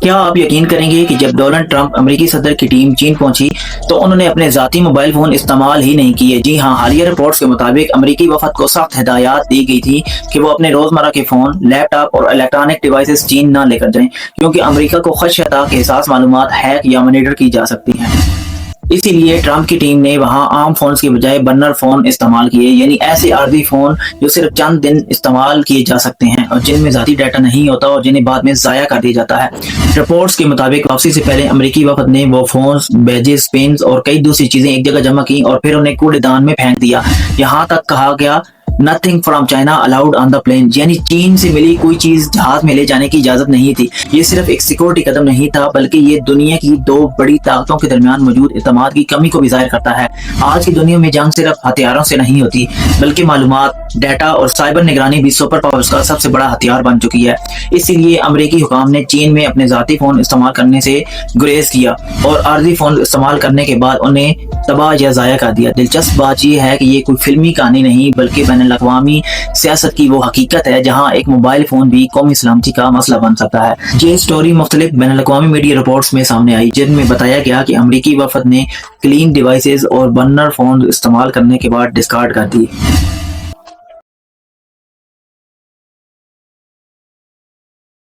کیا آپ یقین کریں گے کہ جب ڈونلڈ ٹرمپ امریکی صدر کی ٹیم چین پہنچی تو انہوں نے اپنے ذاتی موبائل فون استعمال ہی نہیں کیے؟ جی ہاں، حالیہ رپورٹس کے مطابق امریکی وفد کو سخت ہدایات دی گئی تھی کہ وہ اپنے روزمرہ کے فون، لیپ ٹاپ اور الیکٹرانک ڈیوائسز چین نہ لے کر جائیں، کیونکہ امریکہ کو خدشہ تھا کہ حساس معلومات ہیک یا مانیٹر کی جا سکتی ہیں۔ اسی لیے ٹرمپ کی ٹیم نے وہاں عام فونز کی بجائے برنر فون استعمال کیے، یعنی ایسے عارضی فون جو صرف چند دن استعمال کیے جا سکتے ہیں اور جن میں ذاتی ڈیٹا نہیں ہوتا اور جنہیں بعد میں ضائع کر دیا جاتا ہے۔ رپورٹس کے مطابق واپسی سے پہلے امریکی وفد نے وہ فونز، بیجز، پنز اور کئی دوسری چیزیں ایک جگہ جمع کی اور پھر انہیں کوڑے دان میں پھینک دیا۔ یہاں تک کہا گیا nothing from China allowed on the plane, یعنی چین سے ملی کوئی چیز جہاز میں لے جانے کی اجازت نہیں تھی۔ یہ صرف ایک سیکورٹی قدم نہیں تھا، بلکہ یہ دنیا کی دو بڑی طاقتوں کے درمیان موجود اعتماد کی کمی کو بھی ظاہر کرتا ہے۔ آج کی دنیا میں جنگ صرف ہتھیاروں سے نہیں ہوتی، بلکہ معلومات، ڈیٹا اور سائبر نگرانی بھی سپر پاورز کا سب سے بڑا ہتھیار بن چکی ہے۔ اسی لیے امریکی حکام نے چین میں اپنے ذاتی فون استعمال کرنے سے گریز کیا اور عارضی فون استعمال کرنے کے بعد انہیں تباہ یا ضائع کر دیا۔ دلچسپ بات یہ ہے کہ یہ کوئی فلمی کہانی نہیں، بلکہ بین الاقوامی سیاست کی وہ حقیقت ہے جہاں ایک موبائل فون بھی قومی سلامتی کا مسئلہ بن سکتا ہے۔ یہ سٹوری مختلف بین الاقوامی میڈیا رپورٹس میں سامنے آئی، جن میں بتایا گیا کہ امریکی وفد نے کلین ڈیوائسز اور برنر فون استعمال کرنے کے بعد ڈسکارڈ کر دی۔